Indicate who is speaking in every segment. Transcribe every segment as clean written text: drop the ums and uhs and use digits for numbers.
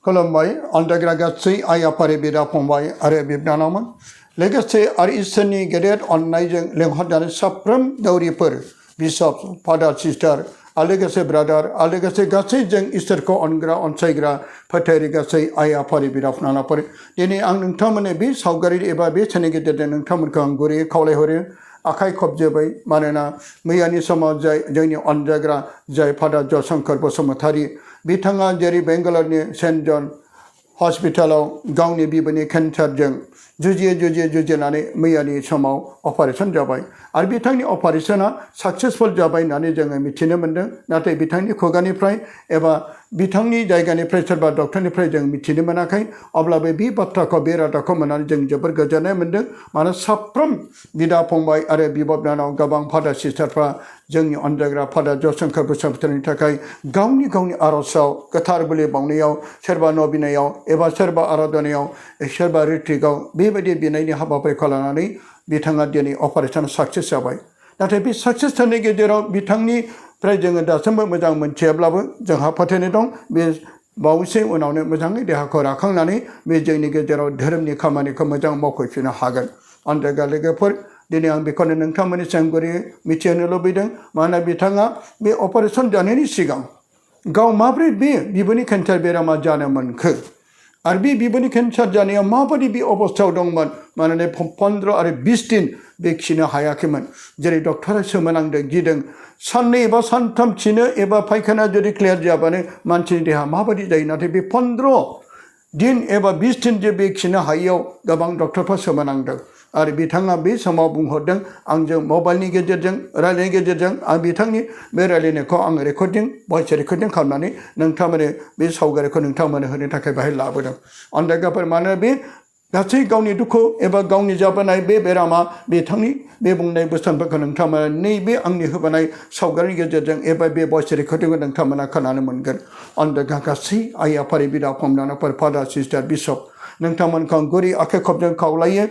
Speaker 1: खुलुमबाय अन्दाग्रा गासै आइ आफारि बिदा फंबाय आरो बिबनानावमोन लोगोसे आरो इसोरनि गेदेर अननायजों लेंहरजानाय साफ्रोम दौरिफोर बिशप फादार सिस्टार आरो लोगोसे ब्रादार आरो लोगोसे गासै जों इसोरखौ अनग्रा अनसायग्रा फोथायरि गासै आइ आफारि बिदा फंबायफोर दिनै आं नोंथांमोननो बे सावगारि एबा बे साननि गेजेरजों नोंथांमोनखौ आं गुरैयै खावलायहरो आखाइ खबजोबै मानोना मैयानि समाव जाय जोंनि अनजाग्रा जाय फादार जयशंकर बसुमतारी बिथाङा जेरै बेंगालरनि सेन्ट जन हस्पिटालाव गावनि बिबुनि केन्सारजों जुजिनानै मैयानि समाव अपारेशन जाबाय आरो बिथांनि अपारेशना साक्सेसफुल जाबाय होननानै जोङो मिथिनो मोन्दों नाथाय बिथांनि खुगानिफ्राय एबा बिथांनि जायगानिफ्राय सोरबा डक्टरनिफ्राय जों मिथिनो मोनाखै अब्लाबो बे बाथ्राखौ बे रादाबखौ मोननानै जों जोबोर गोजोननाय मोन्दों मानो साफ्रोम बिदा फंबाय आरो बिब' बिनानाव गोबां फादार सिस्टारफ्रा जोंनि अनजाग्रा फादार जयशंकर बसुमतारीनि थाखाय गावनि आर'जआव गोथार बोलि बावनायाव सोरबा नबिनायाव एबा सोरबा आराधनायाव सोरबा रिट्रिकआव बेबायदि बिनायनि हाबाफारिखौ लानानै बिथाङा दिनै अपारेशन साक्सेस जाबाय नाथाय बे साक्सेस जानायनि गेजेराव बिथांनिफ्राय जोङो दासिमबो मोजां मोनथियाब्लाबो जोंहा फोथायनाय दं बे बावैसो उनावनो मोजाङै देहाखौ राखांनानै बे जोंनि गेजेराव धोरोमनि खामानिखौ मोजां मावफैफिननो हागोन अनजाग्रा लोगोफोर दिनै आं बेखौनो नोंथांमोननि सिगां गुरैयै मिथिहोनो लुबैदों मानोना बिथाङा बे अपारेशन जानायनि सिगां गाव माब्रै बे बिबुनि केन्सार बेरामा जानो मोनखो आरो बे बिबुनि केन्सार जानायाव माबायदि बे अबस्थायाव दंमोन मानोना 15 आरो 20 दिन बे खिनो हायाखैमोन जेरै डक्टरा सोमोनांदों गिदों साननै एबा सानथाम खिनो एबा फायखाना जुदि क्लियार जाबानो मानसिनि देहा माबायदि जायो नाथाय बे 15 दिन एबा 20 दिन जे बे खिनो हायैयाव गोबां डक्टरफ्रा सोमोनांदों आरो बिथाङा बे समाव बुंहरदों आंजों मबाइलनि गेजेरजों रायलायनायनि गेजेरजों आं बिथांनि बे रायलायनायखौ आं भइस रेकर्डिं खालामनानै नोंथांमोननो बे सावगारिखौ नोंथांमोननो होनो थाखाय बाहाय लाबोदों अनजाग्राफोर मानोना बे गासै गावनि दुखु एबा गावनि जाबोनाय बे बेरामा बिथांनि बे बुंनाय बोसोनफोरखौ नोंथांमोना नैबे आंनि होबोनाय सावगारिनि गेजेरजों एबा बे भइस रेकर्डिंखौ नोंथांमोना खोनानो मोनगोन अनजाग्रा गासै आइ आफारि बिदा फंबायफोर फादार सिस्टार बिशप नोंथांमोनखौ आं गुरै आखाइ खबजों खावलायो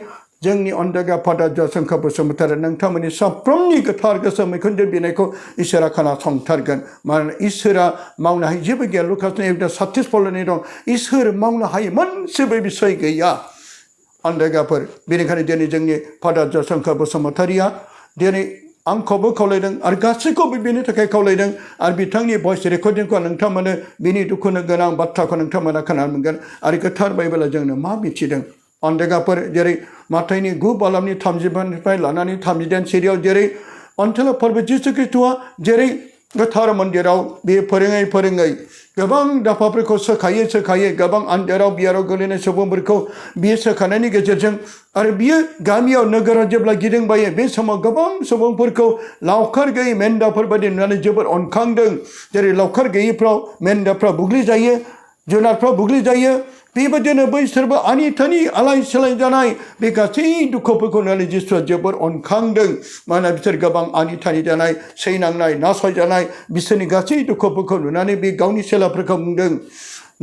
Speaker 1: जोंनि अनजाग्रा फादार जयशंकर बसुमतारी नोंथांमोननि साफ्रोमनि गोथार गोसो मैखुनजों बिनायखौ इसोरा खोनासंथारगोन मानोना इसोरा मावनो हायै जेबो गैया लुकासनि 36 दं इसोर मावनो हायै मोनसेबो बिसय गैया अनजाग्राफोर बेनिखायनो दिनै जोंनि फादार जयशंकर बसुमतारीया दिनै आंखौबो खावलायदों आरो गासैखौबो बेनि थाखाय खावलायदों आरो बिथांनि भइस रेकर्डिंखौ नोंथांमोननो बिनि दुखुनो गोनां बाथ्राखौ नोंथांमोना खोनानो मोनगोन आरो गोथार बाइबेला जोंनो मा मिथिदों अनजाग्राफोर जेरै माथाइनि 9 बालामनि 30निफ्राय लानानै 30 सिरियाव जेरै अनसोला फोरबो जिसु ख्रिस्ट'आ जेरै गोथार मन्दिराव बे फोरोङै गोबां दाफाफोरखौ सोखायो गोबां आन्दाराव बियाराव गोलैनाय सुबुंफोरखौ बियो सोखानायनि गेजेरजों आरो बियो गामियाव नोगोराव जेब्ला गिदिंबायो बे समाव गोबां सुबुंफोरखौ लावखार गैयै मेन्दाफोर बायदि नुनानै जोबोर अनखांदों जेरै लावखार गैयैफ्राव मेन्दाफ्रा बुग्लिजायो जुनारफ्रा बुग्लिजायो बेबायदिनो बैसोरबो आनिथानि आलाय सिलाय जानाय बे गासै दुखुफोरखौ नुनानै जिसुआ जोबोर अनखांदों मानोना बिसोर गोबां आनिथानि जानाय सैनांनाय नासयजानाय बिसोरनि गासै दुखुफोरखौ नुनानै बे गावनि सेलाफोरखौ बुंदों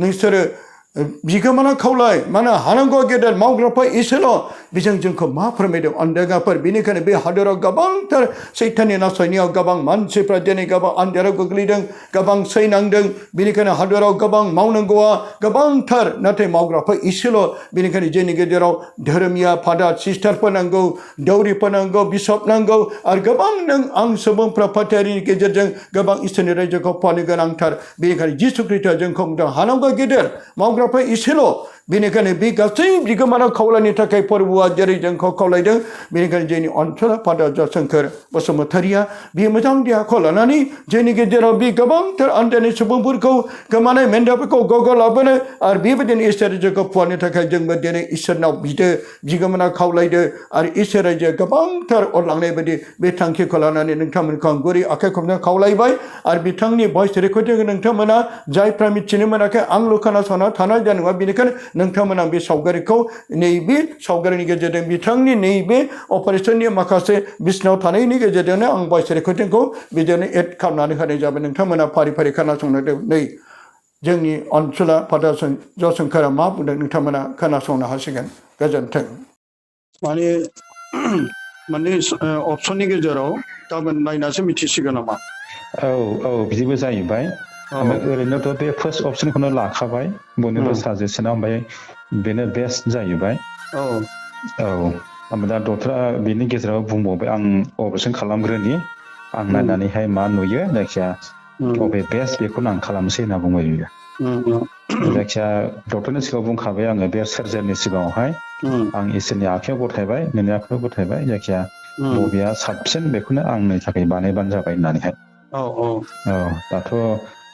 Speaker 1: नोंसोरो बिगोमाना खावलाय मानो हानांगौ गेदेर मावग्राफ्रा एसेल' बेजों जोंखौ मा फोरमायदों अनजाग्राफोर बेनिखायनो बे हादोराव गोबांथार सैताननि नासयनायाव गोबां मानसिफ्रा दिनै गोबां आन्दाराव गोग्लैदों गोबां सैनांदों बेनिखायनो हादोराव गोबां मावनांगौआ गोबांथार नाथाय मावग्राफ्रा एसेल' बेनिखायनो जोंनि गेजेराव धोरोमिया फादार सिस्टारफोर नांगौ दौरिफोर नांगौ बिशप नांगौ आरो गोबां नों आं सुबुंफ्रा फोथायरिनि गेजेरजों गोबां इसोरनि रायजोखौ फानो गोनांथार बेनिखायनो जिसु ख्रिस्ट'आ जोंखौ बुंदों हानांगौ गेदेर मावग्राफ्रा एसेल' बेनिखायनो बे गासै बिगोमानाव खावलायनो थाखाय फोरबोआ जेरै जोंखौ खावलायदों बेनिखायनो जोंनि अनसोला फादार जयशंकर बसुमतारीया बे मोजां देहाखौ लानानै जोंनि गेजेराव बे गोबांथार आन्दायनाय सुबुंफोरखौ गोमानाय मेन्दाफोरखौ गोग्गो लाबोनो आरो बेबायदिनो इसोर रायजोखौ फुवारनो थाखाय जोंबो दिनै इसोरनाव बिदो बिगोमानाव खावलायदो आरो इसोर रायजोआ गोबांथार अरलांनाय बायदि बे थांखिखौ लानानै नोंथांमोनखौ आं गुरै आखाइ खबना खावलायबाय आरो बिथांनि भइस रेकर्डिंखौ नोंथांमोना जायफ्रा मिथिनो मोनाखै आंल' खोनासंना थानाय जानाय नङा बेनिखायनो नोंथांमोना बे सावगारिखौ नैबे सावगारिनि गेजेरजों बिथांनि नैबे अपारेशननि माखासे बिसनायाव थानायनि गेजेरजोंनो आं भइस रेकर्डिंखौ बिदिनो एड खालामनानै होनाय जाबाय नोंथांमोना फारि फारि खोनासंनो नै जोंनि अनसोला फादार जयशंकरा मा बुंदों नोंथांमोना खोनासंनो हासिगोन गोजोन्थों माने माने अपसननि गेजेराव गाबोन नायनासो मिथिसिगोन नामा
Speaker 2: औ बिदिबो जाहैबाय ओरैनोथ' बे फार्स्ट अपसनखौनो लाखाबाय बयनिबो साजेसनाव ओमफ्राय बेनो बेस्ट जाहैबाय ओमफ्राय दा डक्टरा बेनि गेजेराव बुंबावबाय आं अपारेसन खालामग्रोनि आं नायनानैहाय मा नुयो जायखिया अबे बेस्ट बेखौनो आं खालामसै होनना बुंबाय बियो जायखिया डक्टरनि सिगाङाव बुंखाबाय आङो बे सार्जारिनि सिगाङावहाय आं इसोरनि आखायाव गथायबाय नोंनि आखायाव गथायबाय जायखिया बबेया साबसिन बेखौनो आंनि थाखाय बानायबानो जाबाय होननानैहाय दाथ'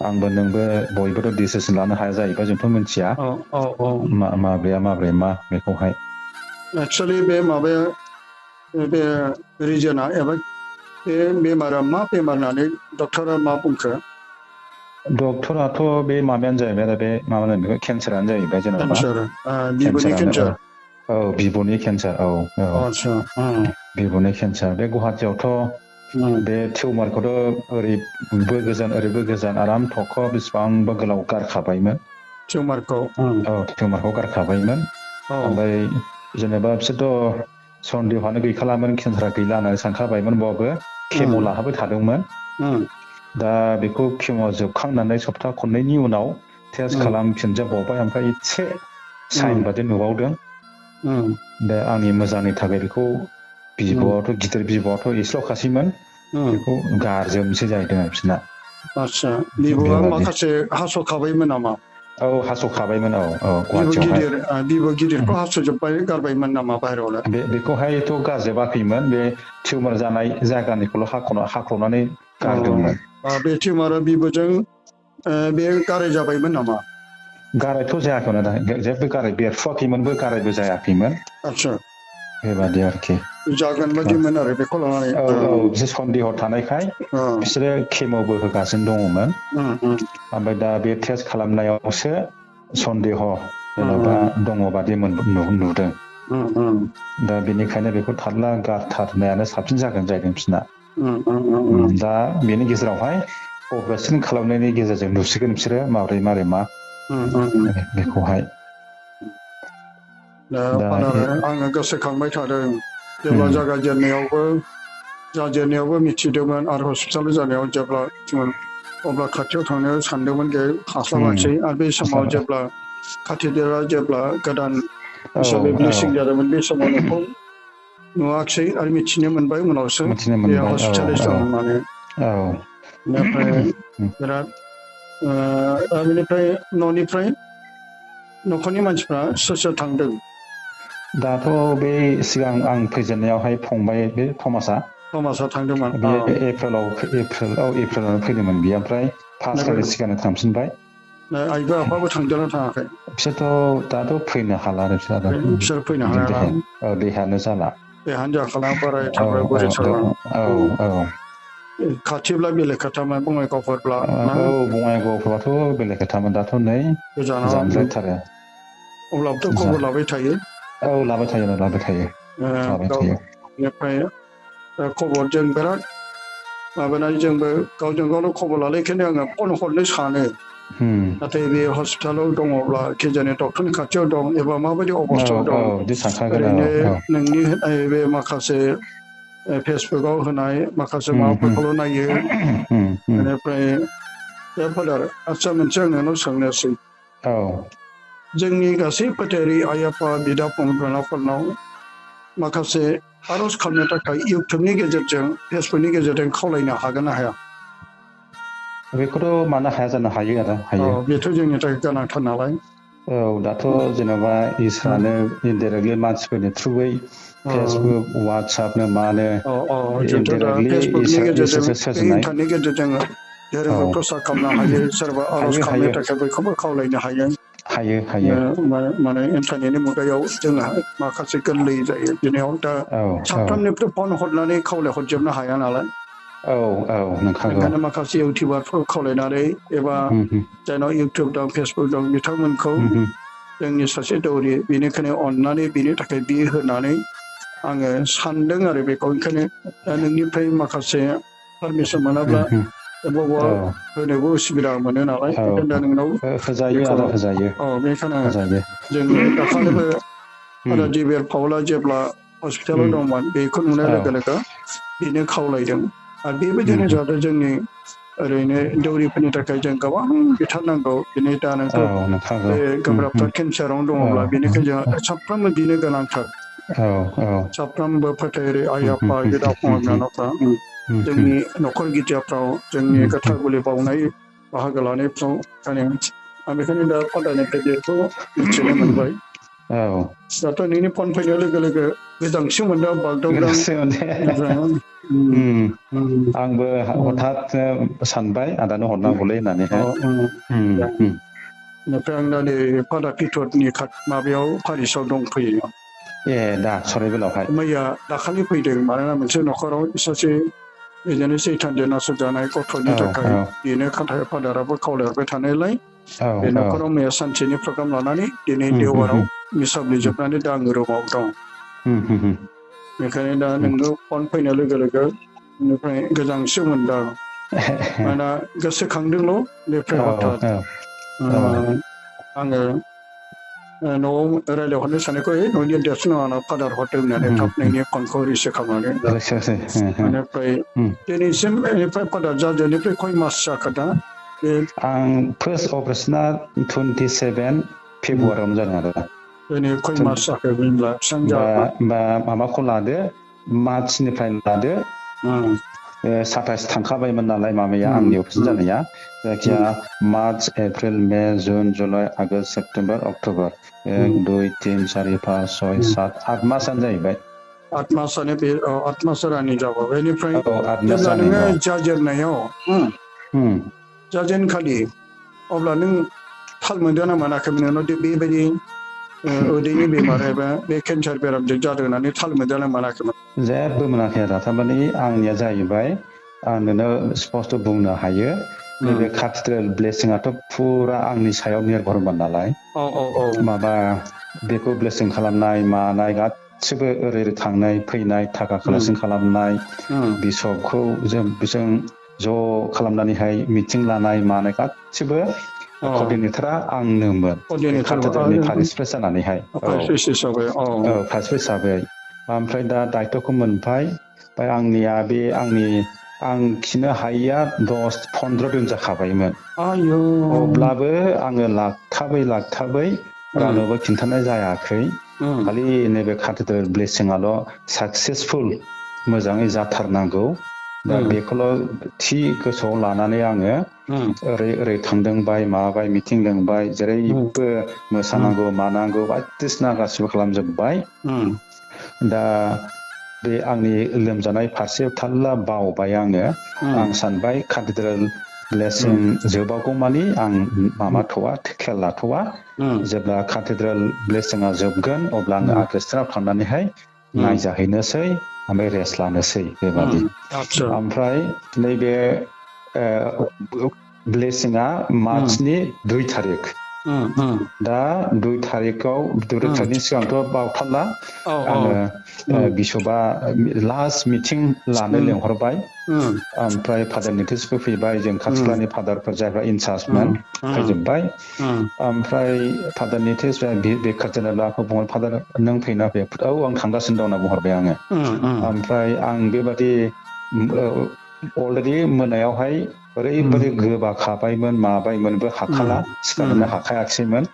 Speaker 2: आंबो नोंबो बयबोथ' डिसिसन लानो हाया जाहैबाय जोंथ' मिथिया माब्रैया माब्रै मा बेखौहाय
Speaker 1: एक्चुअलि बे माबाया बे रिजोना एबा बे बेमारा मा बेमार होननानै डक्टरा मा बुंखो
Speaker 2: डक्टराथ' बे माबायानो जाहैबाय आरो बे माबानो बेखौ केन्सारानो जाहैबाय जेन'बा
Speaker 1: बिबुनि केन्सार
Speaker 2: बिबुनि केन्सार बिबुनि केन्सार बे गुवाहाटियावथ' बे टिउमारखौथ' ओरैबो गोजान ओरैबो गोजान आराम थख' बेसेबांबा गोलाव गारखाबायमोन टिउमारखौ गारखाबायमोन ओमफ्राय जेनेबा बिसोरथ' सन्देहआनो गैखालामोन केन्सारा गैला होननानै सानखाबायमोन बावबो केम' लाहोबाय थादोंमोन दा बेखौ केम' जोबखांनानै सप्ता खननैनि उनाव टेस्ट खालामफिनजाबावबाय ओमफ्राय एसे साइन बादि नुबावदों दा आंनि मोजांनि थाखाय बेखौ बिब'आथ' गिदिर बिब'आथ' एसेल'खासैमोन बेखौ गारजोबनोसै जाहैदों बिसोरना
Speaker 1: आदसा बिब'आ माखासे हास'खाबायमोन नामा
Speaker 2: हास'खाबायमोन गुवाहाटियावहाय
Speaker 1: बिबु गिदिरखौ हास'जोब्बाय गारबायमोन नामा बाहेरायावलाय
Speaker 2: बेखौहायथ' गारजोबाखैमोन बे टिउमार जानाय जायगानिखौल' हाख्ल'नानै गारदोंमोन
Speaker 1: बे टिउमारा बिबुजों बे गाराय जाबायमोन नामा
Speaker 2: गारायथ' जायाखैमोन जेबो गाराय बेरफुआखैमोनबो गारायबो जायाखैमोन
Speaker 1: आदसा
Speaker 2: बेबादि आरोखि
Speaker 1: जागोन बायदिमोन आरो बेखौ लानानै
Speaker 2: बिसोर सन्देह थानायखाय बिसोरो केम'बो होगासिनो दङमोन ओमफ्राय दा बे टेस्ट खालामनायावसो सन्देह जेन'बा दङ बादि नुदों दा बेनिखायनो बेखौ थारला गारथारनायानो साबसिन जागोन जाहैदों बिसोरना दा बेनि गेजेरावहाय अपारेसन खालामनायनि गेजेरजों नुसिगोन बिसोरो माबोरै मा बेखौहाय
Speaker 1: आङो गोसोखांबाय थादों जेब्ला जाजेननायावबो मिथिदोंमोन आरो हस्पिटाल जानायाव जेब्ला अब्ला खाथियाव थांनो सानदोंमोन हास्लाबासै आरो बे समाव जेब्ला खाथिदेरा जेब्ला गोदान हिसाबै ब्लेसिं जादोंमोन बे समाव नोंखौ नुवाखिसै आरो मिथिनो मोनबाय उनावसो बे हस्पिटालाइस दं होननानै बेनिफ्राय बिराद बेनिफ्राय न'निफ्राय न'खरनि मानसिफ्रा सोर थांदों
Speaker 2: दाथ' बे सिगां आं फैजेननायावहाय फंबाय बे थमासआ
Speaker 1: थांदोंमोन
Speaker 2: बेयो एप्रिलावनो फैदोंमोन बियो ओमफ्राय पासखालि सिगांनो थांफिनबाय
Speaker 1: आइबो आफाबो थांदोंना थाङाखै
Speaker 2: बिसोरथ' दाथ' फैनो हाला आरो
Speaker 1: बिसोर फैनो हाला
Speaker 2: देहायानो जाला
Speaker 1: देहायानो जाखाला बोराय थारबाय बुरै थारबाय खाथिब्ला बेलेग खोथामोन बङाइगावफोरब्ला
Speaker 2: बङाइगावफोराथ' बेलेग खोथामोन दाथ' नै जानद्रायथारो
Speaker 1: अब्लाबोथ' खबर लाबाय थायो
Speaker 2: लाबाय थायो
Speaker 1: बेनिफ्राय खबरजों बिराद माबानानै जोंबो गावजों गावनो खबर लालायखायनो आङो फन हरनो सानो नाथाय बे हस्पिटालाव दङब्ला खिजानि डक्टरनि खाथियाव दं एबा माबायदि अबस्थायाव दं ओरैनो नोंनि बे माखासे फेसबुकआव होनाय माखासे माबाफोरखौल' नायो बेनिफ्राय बे फादार आदसा मोनसे आं नोंनाव सोंनोसै जोंनि गासै फोथायारि आइ आफा बिदा फंबायफोरनाव माखासे आर'ज खालामनो थाखाय इउटुबनि गेजेरजों फेसबुकनि गेजेरजों खावलायनो हागोन ना हाया
Speaker 2: बेखौथ' मानो हाया जानो हायो
Speaker 1: बेथ' जोंनि थाखाय गोनांथार नालाय
Speaker 2: दाथ' जेन'बा इसोरानो इनडाइरेक्टलि मानसिफोरनि थ्रुयै फेसबुक वाट्सएपनो मानो
Speaker 1: जोंथ' दा फेसबुकनि गेजेरजों
Speaker 2: सोरजिनाय
Speaker 1: इन्टारनेटनि गेजेरजों धोरोमखौ प्रसार खालामनो हायो सोरबा आर'ज खालामनो थाखाय बयखौबो खावलायनो हायो माने इन्टारनेटनि मुगायाव जोंहा माखासे गोरलै जायो दिनैयाव दा साफ्रोमनिफ्राय फन हरनानै खावलायहरजोबनो हाया नालाय ओंखायनो माखासे इउटिउबारफोरखौ खावलायनानै एबा जायनाव इउटुब दं फेसबुक दं बिथांमोनखौ जोंनि सासे दौरि बेनिखायनो अननानै बिनि थाखाय बियो होनानै आङो सानदों आरो बेखौ ओंखायनो नोंनिफ्राय माखासे पारमिसन मोनाब्ला बबावबा होनोबो उसुबिदा मोनो नालाय ओंखायनो दा नोंनाव बेखायनो जोंनि दाखालिबो आदा दिबेर पाउला जेब्ला हस्पिटालाव दंमोन बेखौ नुनाय लोगो लोगो बेनो खावलायदों आरो बेबायदिनो जाहाथे जोंनि ओरैनो दौरिफोरनि थाखाय जों गोबां बिथारनांगौ दिनै दा नोंखौ बे गोब्राबथार केन्सारावनो दङब्ला बेनिखायनो जों साफ्रोमबो बिनो गोनांथार साफ्रोमबो फोथायरि आइ आफा गेदा फंबाय बिनानावफ्रा जोंनि न'खर गिर्जाफ्राव जोंनि गोथार बोलि बावनाय बाहागो लानायफ्राव आं बेखायनो दा फादारनिफ्राय बेखौ मिथिनो मोनबाय दाथ' नोंनि फन फैनाय लोगो लोगो गोजांस्रिउ मोनदों बागदावदों
Speaker 2: आंबो हठात सानबाय आदानो हरनांगौलै होननानैहाय
Speaker 1: ओमफ्राय आं दा नै फादार पिटरनि माबायाव पारिसाव दंफैयो
Speaker 2: दा सराइबिलावहाय
Speaker 1: मैया दाखालि फैदों मानोना मोनसे न'खराव सासे बिदिनो सैथानजों नासयजानाय गथ'नि थाखाय बेनो फादाराबो खावलायहरबाय थानायलाय बे न'खराव मैया सानसेनि प्रग्राम लानानै दिनै देवबाराव मिसाबलिजोबनानै दा आङो रुमाव दं बेखायनो दा नोंखौ फन फैनाय लोगो लोगो बेनिफ्राय गोजांस्रिउ मोनदों मानोना गोसोखांदोंल' बेनिफ्राय हठात आङो न'आव रायज्लायहरनो साननायखौ न'नि देरसिन आंनाव फादार हरदों होननानै थाब नोंनि फनखौ रिसिभ खालामनानै बेनिफ्राय दिनैसिम बेनिफ्राय फादार जाजेननिफ्राय खय मास जाखो दा
Speaker 2: आं फार्स्ट अपारेसना 27 फेब्रुवारियावनो जादों आरो
Speaker 1: दिनै खय मास जाखो होनब्ला
Speaker 2: बा माबाखौ लादो मार्चनिफ्राय लादो 27 थांखाबायमोन नालाय माबाया आंनि अपारेसन जानाया जायखिया मार्च एप्रिल मे जुन जुलाइ आगष्ट सेप्तेम्बर अक्ट'बर 1 2 3 4 5 6 7 8 मासआनो जाहैबाय
Speaker 1: 8 मासआनो बे 8 मास रानिं जाबाय बेनिफ्राय
Speaker 2: 8 मास
Speaker 1: जेब्ला
Speaker 2: जानाय
Speaker 1: नोङो जाजेननायाव जाजेनखालि अब्ला नों थाल मोनदों ना मोनाखैमोन नोंनाव बेबायदि उदैनि बेमार एबा बे केन्सार बेरामजों जादों होननानै थाल मोनदों ना मोनाखैमोन
Speaker 2: जेबो मोनाखै आरो थारमाने आंनिया जाहैबाय आं नोंनो स्पष्ट बुंनो हायो नैबे काथेड्रेल ब्लेसिंआथ' फुरा आंनि सायाव निर्भरमोन नालाय माबा बेखौ ब्लेसिं खालामनाय मानाय गासिबो ओरै थांनाय फैनाय थाखा कालेक्सन खालामनाय बिसपखौ जों ज' खालामनानैहाय मिटिं लानाय मानाय गासिबो कर्डिनेटरा आंनोमोन काथेड्रेलनि भाइस प्रेस जानानैहाय भाइस प्रेस हिसाबै ओमफ्राय दा दायथ'खौ मोनबाय ओमफ्राय आंनिया बे आं खिनो हायिया 10-15 दिन जाखाबायमोन अब्लाबो आङो लाखथाबै रावनोबो खिन्थानाय जायाखै खालि नैबे काथेड्रेल ब्लेसिंआल' साक्सेसफुल मोजाङै जाथारनांगौ दा बेखौल' थि गोसोआव लानानै आङो ओरै थांदोंबाय माबाबाय मिटिं लिंबाय जेरैबो मोसानांगौ मानांगौ बायदिसिना गासिबो खालामजोब्बाय दा बे आंनि लोमजानाय फारसे थाल्ला बावबाय आङो आं सानबाय काथेड्रेल ब्लेसिं जोबागौ मानि आं माबाथ'वा खेल लाथ'वा जेब्ला काथेड्रेल ब्लेसिंआ जोबगोन अब्ला आङो आगस्टाराव थांनानैहाय नायजाहैनोसै ओमफ्राय रेस्ट लानोसै बेबादि ओमफ्राय नैबे ब्लेसिंआ मार्चनि 2 थारिख दा 2 थारिखआव 2 थारिखनि सिगांथ' बावथारला आङो बिशपआ लास्ट मिटिं लानो लेंहरबाय ओमफ्राय फादार निटिसबो फैबाय जों खाथि खालानि फादारफोर जायफ्रा इनचार्जमोन फैजोब्बाय ओमफ्राय फादार निटिस बेकार जेनेबा आंखौ बुंबाय फादार नों फैना फैया आं थांगासिनो दं होनना बुंहरबाय आङो ओमफ्राय आं बेबादि अलरेडि मोनायावहाय ओरैबादि गोबाखाबायमोन माबायमोनबो हाखाला सिखारनोनो हाखायाखिसैमोन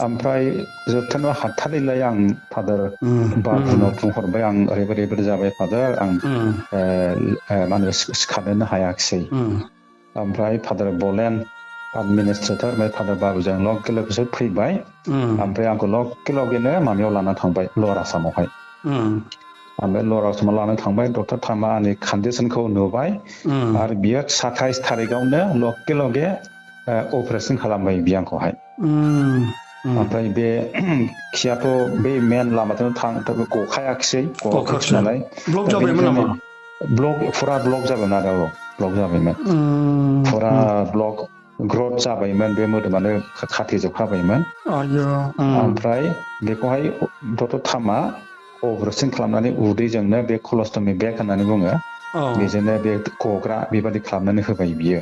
Speaker 2: ओमफ्राय जोबथारनायाव हाथारैलाय आं फादार बाबुनाव बुंहरबाय आं ओरैबायदि जाबाय फादार आं मा होनो सिखारनोनो हायाखिसै ओमफ्राय फादार बलेन एडमिनिस्ट्रेटर ओमफ्राय फादार बाबुजों लगे लोगोसो फैबाय ओमफ्राय आंखौ लगे लगेनो माबायाव लाना थांबाय लवार आसामावहाय ओमफ्राय लवार आसामाव लाना थांबाय डक्टर थामा आंनि कन्डिसनखौ नुबाय आरो बियो 27 थारिखआवनो लगे लगे अपारेसन खालामबाय बियो आंखौहाय ओमफ्राय बे खियाथ' बे मेन लामाजों गखायाखिसै नालाय फुरा ब्लक जाबायमोन आरो ब्लक जाबायमोन फुरा ब्लक ग्रथ जाबायमोन बे मोदोमानो खाथेजोबखाबायमोन ओमफ्राय बेखौहाय डक्टर थामा अपारेसन खालामनानै उदैजोंनो बे कलस्टमि बेग होननानै बुङो बेजोंनो बे गग्रा बेबादि खालामनानै होबाय बियो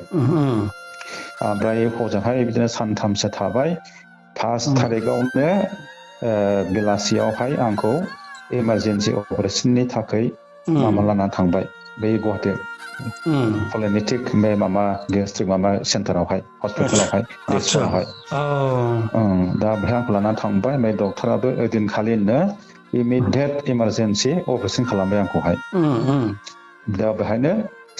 Speaker 2: ओमफ्राय हजोंहाय बिदिनो सानथामसो थाबाय 5 थारिखआवनो बेलासियावहाय आंखौ इमारजेन्सि अपारेसननि थाखाय माबा लाना थांबाय बे गुवाहाटि कलिनेटिक बे माबा गेस्ट्रिक माबा सेन्टारावहाय हस्पिटालावहाय डिस्ट्रिक्टआवहाय दा बेहाय आंखौ लानानै थांबाय ओमफ्राय डक्टराबो ओइदिनखालिनो इमिडियेट इमारजेन्सि अपारेसन खालामबाय आंखौहाय दा बेहायनो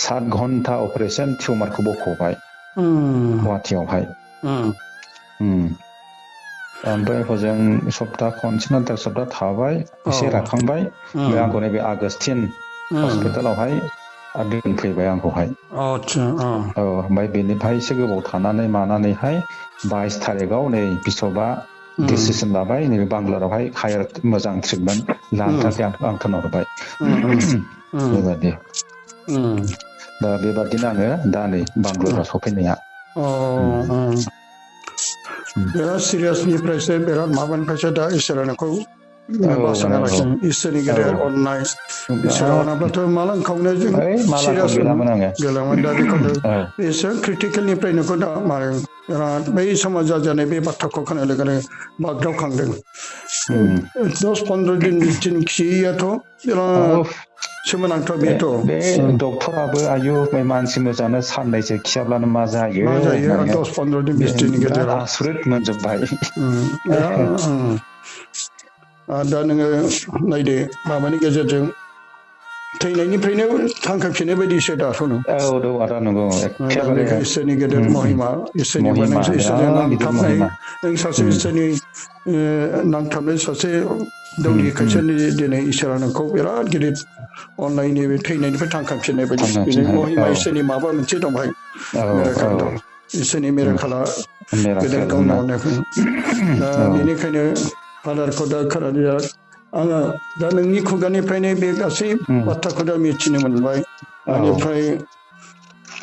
Speaker 2: 7 घन्टा अपारेसन टिउमारखौ बख'बाय गुवाहाटियावहाय ओमफ्राय हजों सप्ता खनसे ना 1.5 सप्ता थाबाय एसे राखांबाय ओमफ्राय आंखौ नैबे आगस्टिन हस्पिटालावहाय दोनफैबाय आंखौहाय ओमफ्राय बेनिफ्राय एसे गोबाव थानानै मानानैहाय 22 थारिखआव नै बिशपआ डिसिसन लाबाय नैबे बांगालरावहाय हायार मोजां ट्रिटमेन्ट लानो थाखाय आं थिनहरबाय बेबादि दा बेबादिनो आङो दा नै बांगालराव सफैनाया
Speaker 1: बिराद सिरियासनिफ्रायसो बिराद माबानिफ्रायसो दा इसोरा नोंखौ बासायना लाखिदों इसोरनि गेदेर अननाय इसोरा अनाब्लाथ' माला ओंखारनो जों सिरियास गैलामोन दा बेखौनो एसे क्रिटिकेलनिफ्राय नोंखौ दा माने बिराद बै समाव जाजानाय बे बाथ्राखौ खोनाय लोगोनो बागदावखांदों 10-15 दिन 20 दिन खियैयाथ' बिराद सोमोनांथाव बेथ'
Speaker 2: बे डक्टराबो आयु मानसि मोजाङानो साननैसो खियाब्लानो मा जायो
Speaker 1: 10-15 दिन 20 दिननि गेजेराव
Speaker 2: आसुरित मोनजोब्बाय
Speaker 1: दा नोङो नायदो माबानि गेजेरजों थैनायनिफ्रायनो थांखांफिननाय बायदिसो दाथ' नों
Speaker 2: आदा नंगौ एखेबारे
Speaker 1: इसोरनि गेदेर महिमा इसोरनि बानायनाय इसोरजों नांथाबनाय नों सासे इसोरनि नांथाबनाय सासे दौरिखायसो दिनै इसोरा नोंखौ बिराद गिदिर अननायनि बे थैनायनिफ्राय थांखांफिननाय बायदि बेनि महिमा इसोरनि माबा मोनसे दं भाई मिराकेल दं इसोरनि मिराकेला गेदेर गावनि अननायखौ दा बेनिखायनो फादारखौ दा खोनादों आङो दा नोंनि खुगानिफ्रायनो बे गासै बाथ्राखौ दा मिथिनो मोनबाय बेनिफ्राय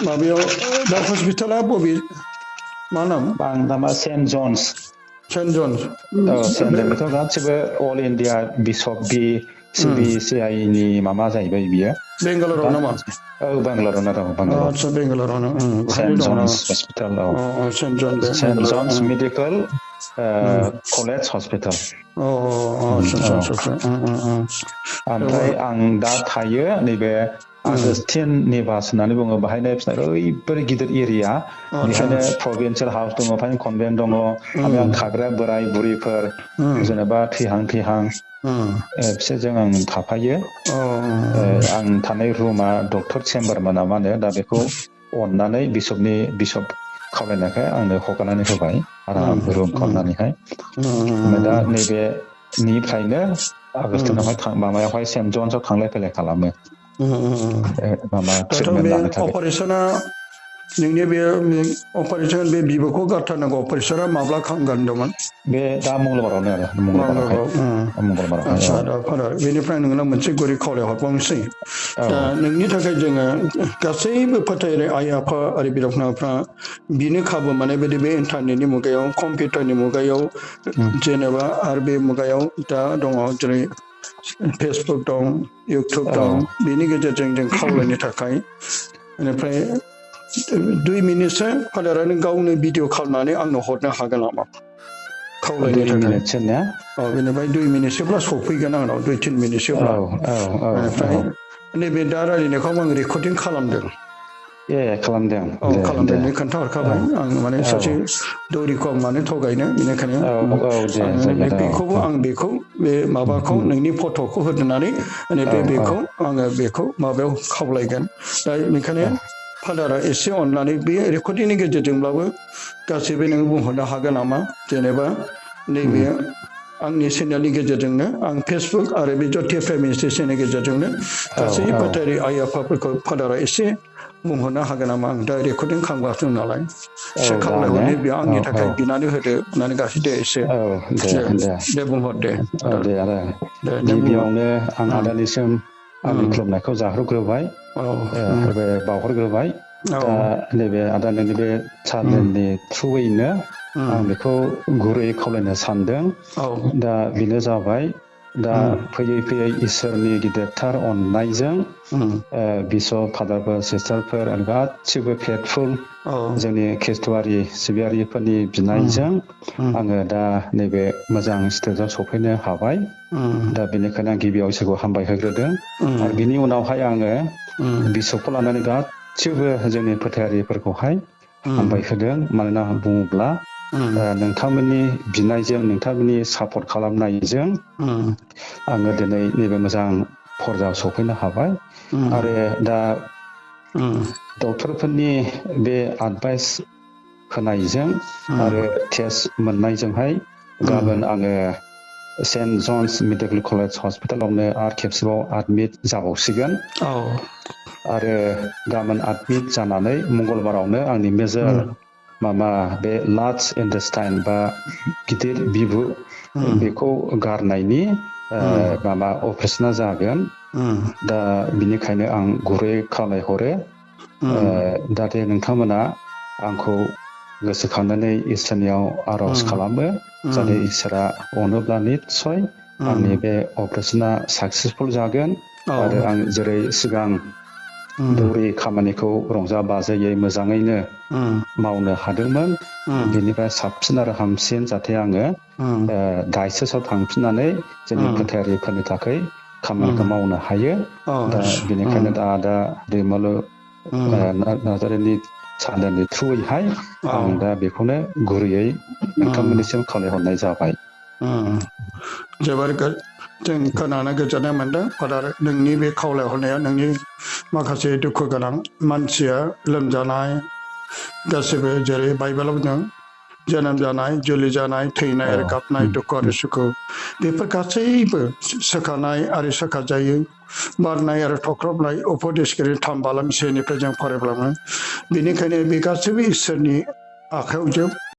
Speaker 1: माबायाव दा हस्पिटाला बबे मा नाम
Speaker 2: नामा Saint John's
Speaker 1: Saint John's
Speaker 2: Saint John's बेथ' गासिबो अल इन्डिया बिशप बि सिबिसिआइ नि माबा जाहैबाय बियो
Speaker 1: बेंगालराव नामा
Speaker 2: बेंगालरावनो दं बेंगालराव
Speaker 1: आदसा बेंगालरावनो
Speaker 2: Saint John's hospital Saint John's medical college hospital ओमफ्राय आं दा थायो नैबे आगस्टिन निबास होननानै बुङो बाहायनो ओरैबायदि गिदिर एरिया बेहायनो प्रभिन्सियेल हाउस दङ बेहायनो कनभेन्ट दङ ओमफ्राय आं थाग्रा बोराय बुरैफोर जेनेबा थैहां बिसोरजों आं थाफायो आं थानाय रुमा डक्टर चेम्बारमोन मा होनो दा बेखौ अननानै बिशप खावलायनायखाय आंनो हगारनानै होबाय आराम रुम खालामनानैहाय ओमफ्राय दा नैबे निफ्रायनो आगस्टिनावहाय माबायावहाय सेन्ट जन्सआव थांलाय फैलाय खालामो माबा ट्रिटमेन्ट लानो थाखाय
Speaker 1: अपारेसना नोंनि बे अपारेसन बे बिबुखौ गारथारनांगौ अपारेसना माब्ला खालामगोन
Speaker 2: बे दा मंगलबारावनो आरो मंगलबारावहाय
Speaker 1: आदसा दा फादार बेनिफ्राय नोंनाव मोनसे गुरै खावलायहरबावनोसै दा नोंनि थाखाय जोङो गासैबो फोथायनाय आइ आफा आरो बिदा फंबायफ्रा बिनो खाबु मोननाय बायदि बे इन्टारनेटनि मुगायाव कम्पिउटारनि मुगायाव जेनेबा आरो बे मुगायाव दा दङ जेरै फेसबुक दं इउटुब दं बेनि गेजेरजों जों खावलायनो थाखाय बेनिफ्राय 2 मिनिटसो फादारा नों गावनो भिडिअ खालामनानै आंनो हरनो हागोन नामा खावलायनो थाखाय बेनिफ्राय 2 मिनिटसोब्ला सफैगोन आंनाव 2-3 मिनिटसोब्ला बेनिफ्राय नैबे दा रायलायनायखौ आं रेकर्डिं खालामदों खालामदों खोन्थाहरखाबाय आं माने सासे दौरिखौ आं मानो थगायनो बेनिखायनो बेखौबो आं बेखौ बे माबाखौ नोंनि फट'खौ होनानै बेखौ आङो बेखौ माबायाव खावलायगोन दा बेनिखायनो फादारा एसे अननानै बे रेकर्डिंनि गेजेरजोंब्लाबो गासैबो नों बुंहरनो हागोन नामा जेनेबा नैबे आंनि चेनेलनि गेजेरजोंनो आं फेसबुक आरो बे जथि फेमिलि स्टेशननि गेजेरजोंनो गासै फोथारि आइ आफाफोरखौ फादारा एसे बुंहरनो हागोन नामा आं दा रेकर्डिं खालामगासिनो नालाय एसे खावलायहरनो बे आंनि थाखाय बिनानै होदो होननानै गासै दे एसे दे बुंहर दे
Speaker 2: आरो गिबियावनो आं आदानिसिम आंनि खुलुमनायखौ जाहोग्रोबाय बावहरग्रोबाय दा नैबे आदा नोंनि बे चेनेलनि थ्रुयैनो आं बेखौ गुरै खावलायनो सानदों दा बेनो जाबाय दा फैयै इसोरनि गिदिरथार अननायजों बिशप फादारफोर सिस्टारफोर गासिबो फेथफुल जोंनि खृष्टआरि सिबियारिफोरनि बिनायजों आङो दा नैबे मोजां स्टेजाव सफैनो हाबाय दा बेनिखायनो आं गिबियाव इसोरखौ हामबाय होग्रोदों आरो बिनि उनावहाय आङो बिसबखौ लानानै गासिबो जोंनि फोथायारिफोरखौहाय हामबाय होदों। मानोना बुङोब्ला नोंथांमोननि बिनायजों, नोंथांमोननि सापर्ट खालामनायजों आङो दिनै नैबे मोजां फरजायाव सफैनो हाबाय। आरो दा डक्टरफोरनि बे एडभाइस होनायजों आरो टेस्ट मोननायजोंहाय गाबोन आङो सेन्ट जन्स मेडिकेल कलेज हस्पिटालावनो आरो खेबसेबाव एडमिट जाबावसिगोन। आरो गाबोन एडमिट जानानै मंगलबारावनो आंनि मेजर बे लार्ज इन्टेस्टाइन बा गिदिर बिबु बेखौ गारनायनि अपारेशना जागोन। दा बिनिखायनो आं गुरै खावलायहरो जाहाथे नोंथांमोना आंखौ गोसोखांनानै इसोरनियाव आर'ज खालामो। जाहाथे इसोरा अनोब्ला निस्सय आंनि बे अपारेशना साक्सेसफुल जागोन। आरो आं जेरै सिगां दौरि खामानिखौ रंजा बाजायै मोजाङैनो मावनो हादोंमोन, बेनिफ्राय साबसिन आरो हामसिन जाहाथे आङो डायसेसआव थांफिननानै जोंनि फोथायारिफोरनि थाखाय खामानिखौ मावनो हायो। दा बेनिखायनो दा दैमालु नार्जारिनि सानदानि थ्रुयैहाय आं दा बेखौनो गुरैयै नोंथांमोननिसिम खावलायहरनाय जाबाय।
Speaker 1: जोबोर जों खोनानो गोजोननाय मोनदों फादार। नोंनि बे खावलायहरनाया नोंनि माखासे दुखु गोनां मानसिया लोमजानाय गासैबो जेरै बाइबेलाव बुंदों जोनोम जानाय, जुलि जानाय, थैनाय आरो गाबनाय, दुखु आरो सुखु, बेफोर गासैबो सोखानाय आरो सोखाजायै, बारनाय आरो थख्रबनाय उपदेशगिरि 3 बालाम 1निफ्राय जों फरायब्लाङो। बेनिखायनो बे गासैबो इसोरनि आखायाव जोब।